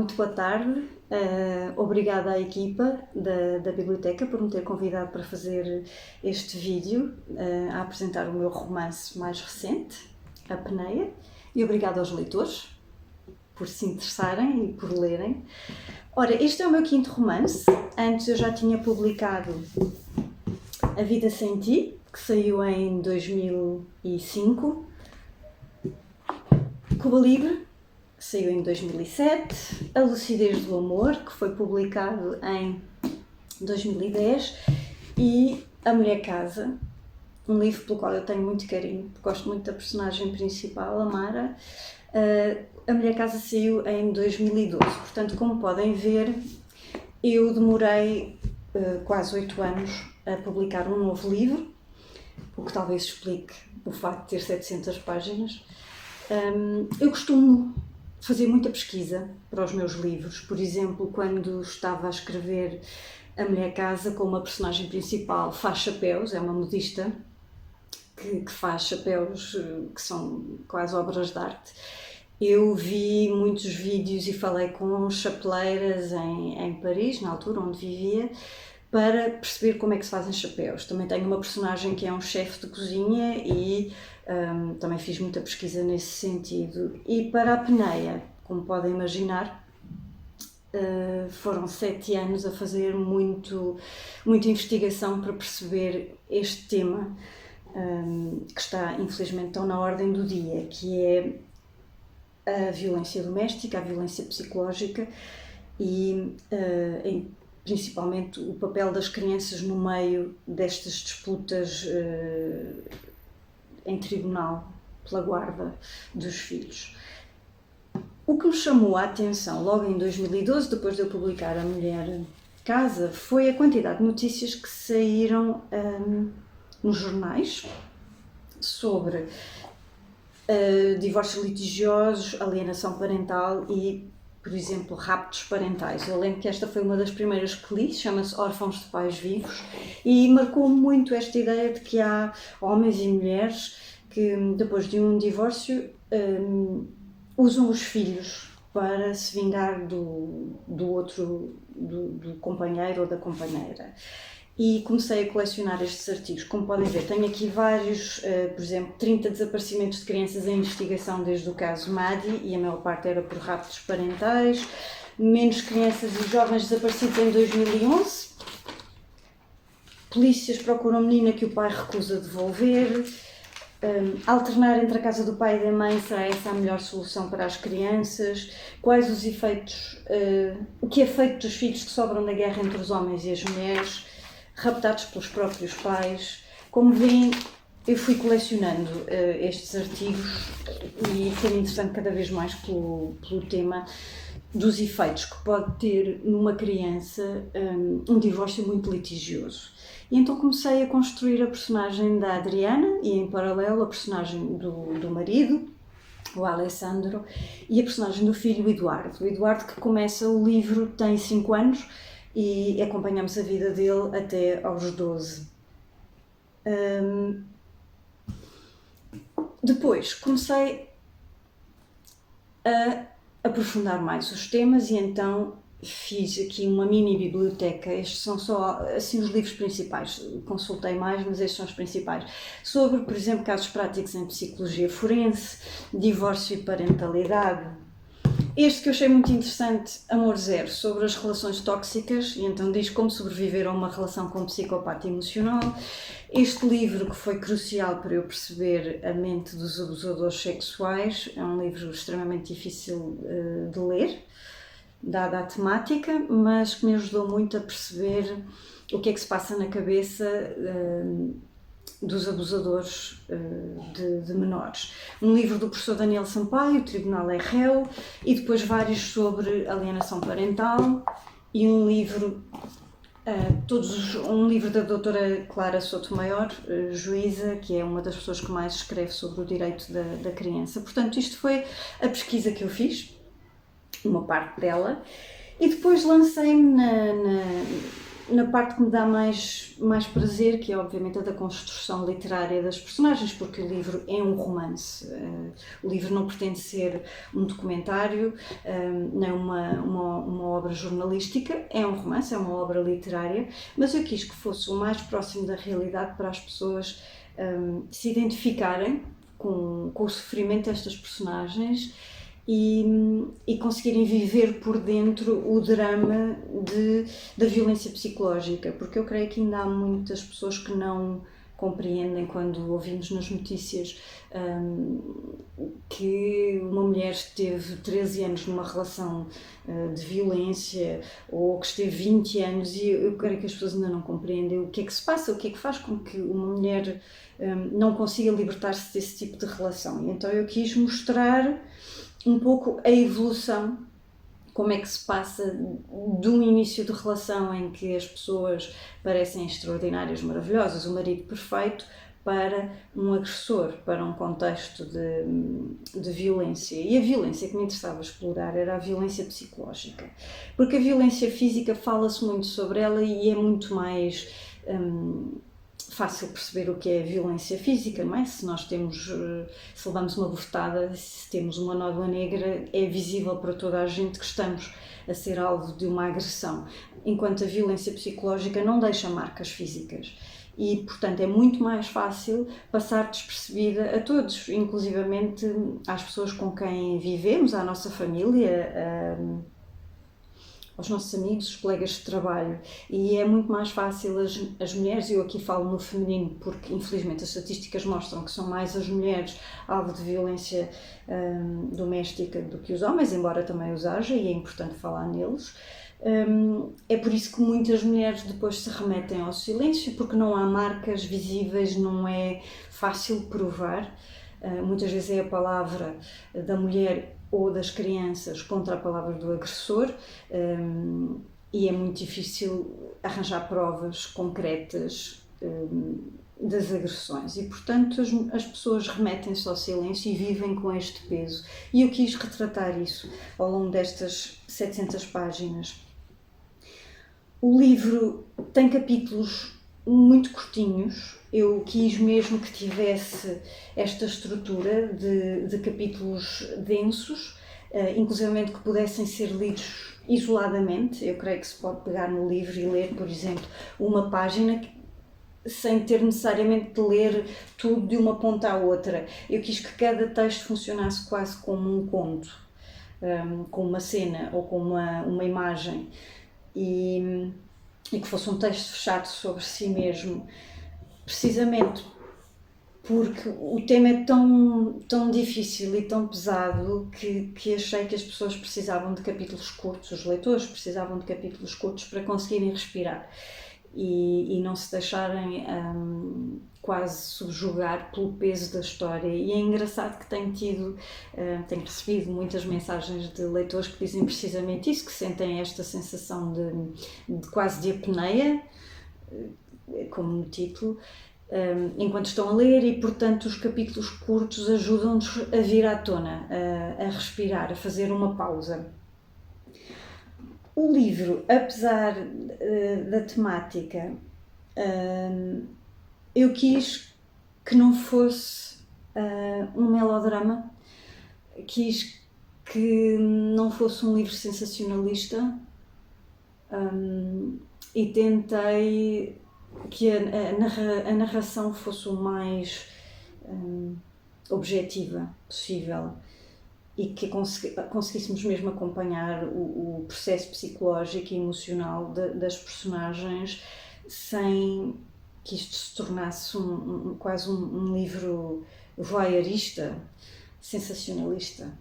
muito boa tarde. Obrigada à equipa da biblioteca por me ter convidado para fazer este vídeo, a apresentar o meu romance mais recente, A Peneia, e obrigada aos leitores por se interessarem e por lerem. Ora, este é o meu quinto romance. Antes eu já tinha publicado A Vida Sem Ti, que saiu em 2005, Cuba Libre, que saiu em 2007, A Lucidez do Amor, que foi publicado em 2010, e A Mulher Casa, um livro pelo qual eu tenho muito carinho, porque gosto muito da personagem principal, a Mara. A Mulher Casa saiu em 2012, portanto, como podem ver, eu demorei quase 8 anos a publicar um novo livro, o que talvez explique o facto de ter 700 páginas. Eu costumo fazer muita pesquisa para os meus livros. Por exemplo, quando estava a escrever A Mulher Casa, com uma personagem principal, faz chapéus, é uma modista que faz chapéus que são quase obras de arte. Eu vi muitos vídeos e falei com chapeleiras em Paris, na altura onde vivia, para perceber como é que se fazem chapéus. Também tenho uma personagem que é um chefe de cozinha e também fiz muita pesquisa nesse sentido. E para A Peneia, como podem imaginar, foram 7 anos a fazer muita investigação para perceber este tema, que está infelizmente tão na ordem do dia, que é a violência doméstica, a violência psicológica e principalmente o papel das crianças no meio destas disputas em tribunal pela guarda dos filhos. O que me chamou a atenção logo em 2012, depois de eu publicar A Mulher Casa, foi a quantidade de notícias que saíram nos jornais sobre divórcios litigiosos, alienação parental e, por exemplo, raptos parentais. Eu lembro que esta foi uma das primeiras que li, chama-se Órfãos de Pais Vivos, e marcou muito esta ideia de que há homens e mulheres que, depois de um divórcio, usam os filhos para se vingar do outro, do companheiro ou da companheira. E comecei a colecionar estes artigos. Como podem ver, tenho aqui vários, por exemplo, 30 desaparecimentos de crianças em investigação desde o caso Madi, e a maior parte era por raptos parentais, menos crianças e jovens desaparecidos em 2011, polícias procuram menina que o pai recusa devolver, alternar entre a casa do pai e da mãe, será essa a melhor solução para as crianças? Quais os efeitos, o que é feito dos filhos que sobram da guerra entre os homens e as mulheres, raptados pelos próprios pais? Como veem, eu fui colecionando estes artigos e foi interessante cada vez mais pelo tema dos efeitos que pode ter numa criança um divórcio muito litigioso. E então comecei a construir a personagem da Adriana e, em paralelo, a personagem do marido, o Alessandro, e a personagem do filho, o Eduardo. O Eduardo, que começa o livro, tem 5 anos e acompanhamos a vida dele até aos 12. Depois comecei a aprofundar mais os temas e então fiz aqui uma mini biblioteca. Estes são só assim os livros principais, consultei mais, mas estes são os principais, sobre, por exemplo, casos práticos em psicologia forense, divórcio e parentalidade. Este que eu achei muito interessante, Amor Zero, sobre as relações tóxicas, e então diz como sobreviver a uma relação com um psicopata emocional. Este livro, que foi crucial para eu perceber a mente dos abusadores sexuais, é um livro extremamente difícil de ler, dada a temática, mas que me ajudou muito a perceber o que é que se passa na cabeça dos abusadores de menores. Um livro do professor Daniel Sampaio, O Tribunal é Réu, e depois vários sobre alienação parental, e um livro da doutora Clara Sotomayor, juíza, que é uma das pessoas que mais escreve sobre o direito da criança. Portanto, isto foi a pesquisa que eu fiz, uma parte dela, e depois lancei-me na parte que me dá mais prazer, que é obviamente a da construção literária das personagens, porque o livro é um romance. O livro não pretende ser um documentário, nem uma obra jornalística, é um romance, é uma obra literária, mas eu quis que fosse o mais próximo da realidade para as pessoas se identificarem com o sofrimento destas personagens e conseguirem viver por dentro o drama da violência psicológica, porque eu creio que ainda há muitas pessoas que não compreendem quando ouvimos nas notícias que uma mulher esteve 13 anos numa relação de violência ou que esteve 20 anos e eu creio que as pessoas ainda não compreendem o que é que se passa, o que é que faz com que uma mulher não consiga libertar-se desse tipo de relação. E então eu quis mostrar um pouco a evolução, como é que se passa de um início de relação em que as pessoas parecem extraordinárias, maravilhosas, o marido perfeito, para um agressor, para um contexto de violência. E a violência que me interessava explorar era a violência psicológica, porque a violência física fala-se muito sobre ela e é muito mais fácil perceber o que é a violência física, não é? Se nós temos, se levamos uma bofetada, se temos uma nódoa negra, é visível para toda a gente que estamos a ser alvo de uma agressão, enquanto a violência psicológica não deixa marcas físicas. E, portanto, é muito mais fácil passar despercebida a todos, inclusivamente às pessoas com quem vivemos, à nossa família, aos nossos amigos, os colegas de trabalho, e é muito mais fácil as mulheres, eu aqui falo no feminino porque infelizmente as estatísticas mostram que são mais as mulheres alvo de violência doméstica do que os homens, embora também os haja e é importante falar neles. É por isso que muitas mulheres depois se remetem ao silêncio, porque não há marcas visíveis, não é fácil provar. Muitas vezes é a palavra da mulher ou das crianças contra a palavra do agressor e é muito difícil arranjar provas concretas das agressões e, portanto, as pessoas remetem-se ao silêncio e vivem com este peso. E eu quis retratar isso ao longo destas 700 páginas. O livro tem capítulos muito curtinhos. Eu quis mesmo que tivesse esta estrutura de capítulos densos, inclusivamente que pudessem ser lidos isoladamente. Eu creio que se pode pegar no livro e ler, por exemplo, uma página sem ter necessariamente de ler tudo de uma ponta à outra. Eu quis que cada texto funcionasse quase como um conto, com uma cena ou com uma imagem. E que fosse um texto fechado sobre si mesmo, precisamente porque o tema é tão difícil e tão pesado que achei que as pessoas precisavam de capítulos curtos, os leitores precisavam de capítulos curtos para conseguirem respirar e não se deixarem quase subjugar pelo peso da história. E é engraçado que tenho recebido muitas mensagens de leitores que dizem precisamente isso, que sentem esta sensação de quase de apneia, como no título, enquanto estão a ler e, portanto, os capítulos curtos ajudam-nos a vir à tona, a respirar, a fazer uma pausa. O livro, apesar da temática, eu quis que não fosse um melodrama, quis que não fosse um livro sensacionalista e tentei que a narração fosse o mais objetiva possível e que conseguíssemos mesmo acompanhar o processo psicológico e emocional das personagens sem que isto se tornasse quase um livro voyeurista, sensacionalista.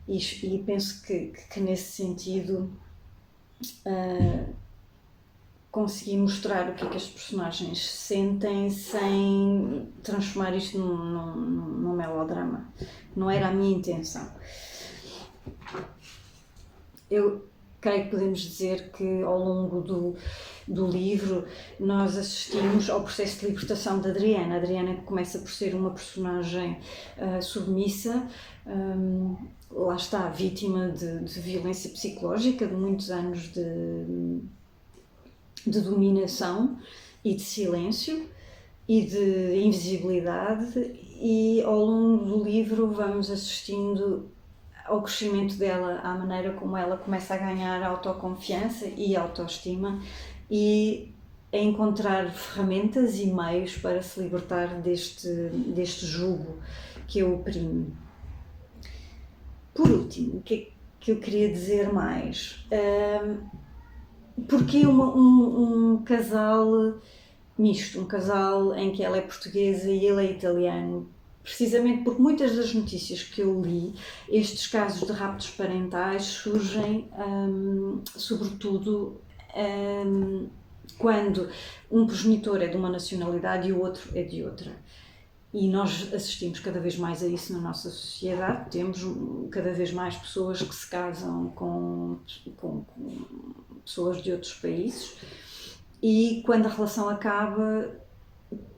E penso que nesse sentido consegui mostrar o que é que as personagens sentem sem transformar isto num melodrama. Não era a minha intenção. Eu creio que podemos dizer que ao longo do livro nós assistimos ao processo de libertação da Adriana. A Adriana começa por ser uma personagem submissa, lá está, vítima de violência psicológica, de muitos anos de dominação e de silêncio e de invisibilidade, e ao longo do livro vamos assistindo ao crescimento dela, à maneira como ela começa a ganhar autoconfiança e autoestima e a encontrar ferramentas e meios para se libertar deste jugo que a oprime. Por último, o que é que eu queria dizer mais? Porque um casal misto, um casal em que ela é portuguesa e ele é italiano, precisamente porque muitas das notícias que eu li, estes casos de raptos parentais surgem sobretudo quando um progenitor é de uma nacionalidade e o outro é de outra. E nós assistimos cada vez mais a isso na nossa sociedade. Temos cada vez mais pessoas que se casam com pessoas de outros países, e quando a relação acaba,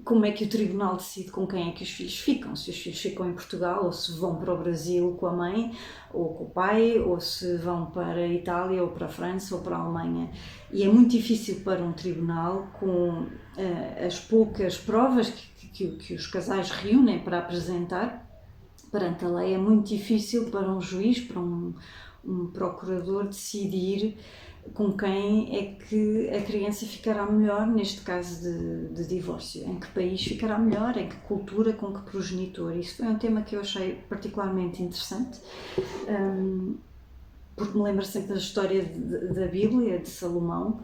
como é que o tribunal decide com quem é que os filhos ficam? Se os filhos ficam em Portugal, ou se vão para o Brasil com a mãe ou com o pai, ou se vão para a Itália ou para a França ou para a Alemanha. E é muito difícil para um tribunal, com as poucas provas que os casais reúnem para apresentar perante a lei, é muito difícil para um juiz, para um procurador decidir com quem é que a criança ficará melhor, neste caso de divórcio, em que país ficará melhor, em que cultura, com que progenitor. Isso foi um tema que eu achei particularmente interessante, porque me lembra sempre da história da Bíblia, de Salomão.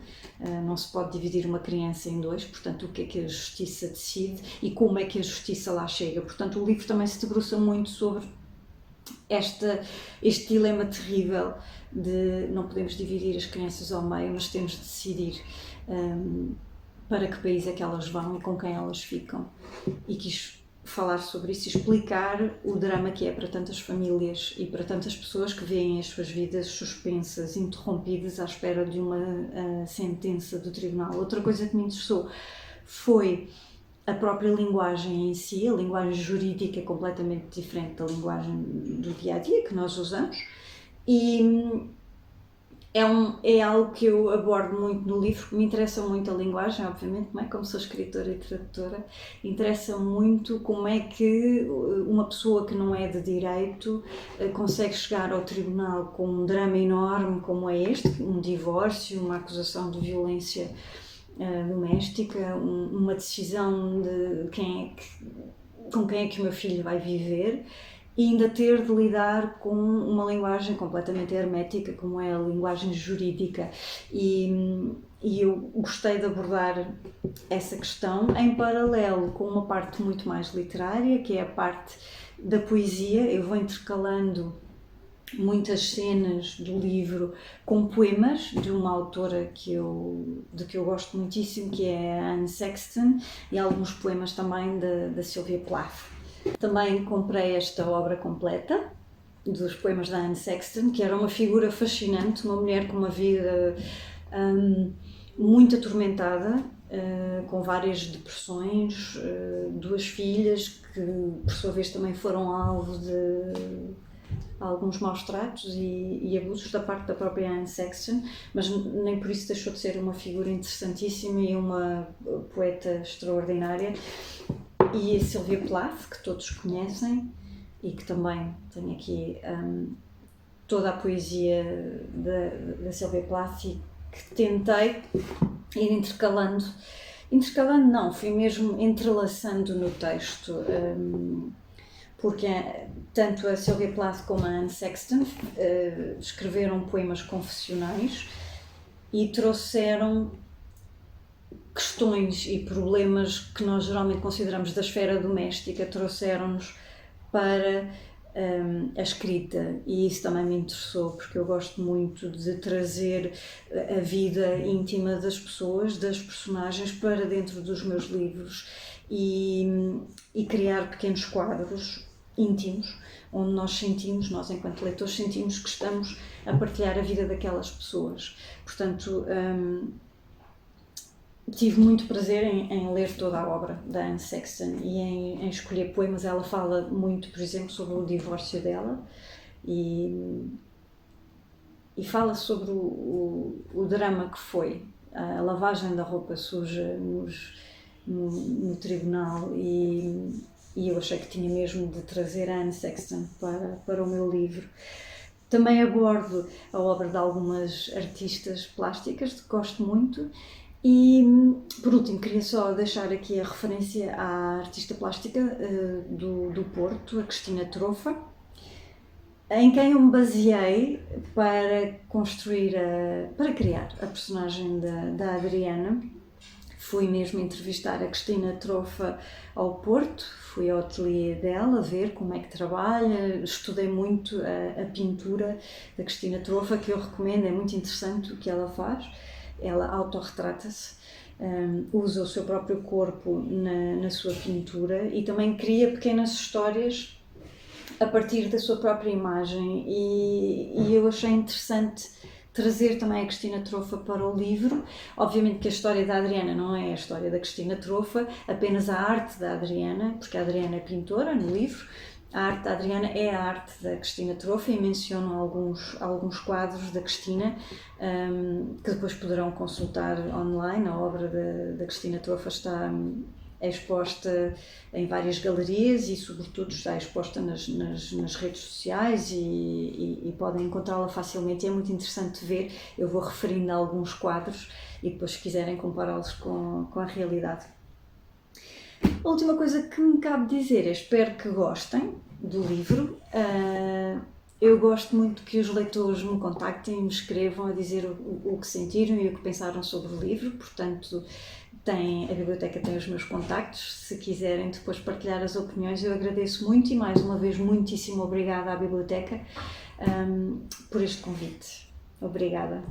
Não se pode dividir uma criança em dois, portanto, o que é que a justiça decide e como é que a justiça lá chega. Portanto, o livro também se debruça muito sobre este dilema terrível de não podemos dividir as crianças ao meio, mas temos de decidir para que país é que elas vão e com quem elas ficam. E quis falar sobre isso e explicar o drama que é para tantas famílias e para tantas pessoas que veem as suas vidas suspensas, interrompidas à espera de uma sentença do tribunal. Outra coisa que me interessou foi a própria linguagem em si. A linguagem jurídica é completamente diferente da linguagem do dia-a-dia que nós usamos, e é algo que eu abordo muito no livro. Me interessa muito a linguagem, obviamente, não é? Como sou escritora e tradutora, interessa muito como é que uma pessoa que não é de direito consegue chegar ao tribunal com um drama enorme como é este, um divórcio, uma acusação de violência doméstica, uma decisão de com quem é que o meu filho vai viver, e ainda ter de lidar com uma linguagem completamente hermética como é a linguagem jurídica. E eu gostei de abordar essa questão em paralelo com uma parte muito mais literária, que é a parte da poesia. Eu vou intercalando muitas cenas do livro com poemas de uma autora de que eu gosto muitíssimo, que é a Anne Sexton, e alguns poemas também da Sylvia Plath. Também comprei esta obra completa dos poemas da Anne Sexton, que era uma figura fascinante, uma mulher com uma vida muito atormentada, com várias depressões, duas filhas que por sua vez também foram alvo de alguns maus tratos e abusos da parte da própria Anne Sexton, mas nem por isso deixou de ser uma figura interessantíssima e uma poeta extraordinária. E a Sylvia Plath, que todos conhecem, e que também tem aqui toda a poesia da Sylvia Plath, e que tentei ir intercalando não, fui mesmo entrelaçando no texto, porque tanto a Sylvia Plath como a Anne Sexton escreveram poemas confessionais e trouxeram questões e problemas que nós geralmente consideramos da esfera doméstica, trouxeram-nos para a escrita, e isso também me interessou, porque eu gosto muito de trazer a vida íntima das pessoas, das personagens, para dentro dos meus livros e criar pequenos quadros íntimos, onde nós enquanto leitores sentimos que estamos a partilhar a vida daquelas pessoas. Portanto, tive muito prazer em ler toda a obra da Anne Sexton e em escolher poemas. Ela fala muito, por exemplo, sobre o divórcio dela e fala sobre o drama que foi a lavagem da roupa suja no tribunal e eu achei que tinha mesmo de trazer a Anne Sexton para o meu livro. Também abordo a obra de algumas artistas plásticas que gosto muito e, por último, queria só deixar aqui a referência à artista plástica do Porto, a Cristina Trofa, em quem eu me baseei para criar a personagem da Adriana. Fui mesmo entrevistar a Cristina Trofa ao Porto, fui ao ateliê dela ver como é que trabalha, estudei muito a pintura da Cristina Trofa, que eu recomendo, é muito interessante o que ela faz. Ela autorretrata-se, usa o seu próprio corpo na sua pintura e também cria pequenas histórias a partir da sua própria imagem e eu achei interessante trazer também a Cristina Trofa para o livro. Obviamente que a história da Adriana não é a história da Cristina Trofa, apenas a arte da Adriana, porque a Adriana é pintora no livro. A arte da Adriana é a arte da Cristina Trofa e menciono alguns quadros da Cristina que depois poderão consultar online. A obra da Cristina Trofa está exposta em várias galerias e sobretudo está exposta nas redes sociais e podem encontrá-la facilmente. É muito interessante ver, eu vou referindo a alguns quadros e depois se quiserem compará-los com a realidade. A última coisa que me cabe dizer é espero que gostem do livro. Eu gosto muito que os leitores me contactem e me escrevam a dizer o que sentiram e o que pensaram sobre o livro, portanto a biblioteca tem os meus contactos, se quiserem depois partilhar as opiniões eu agradeço muito e mais uma vez muitíssimo obrigada à biblioteca por este convite. Obrigada.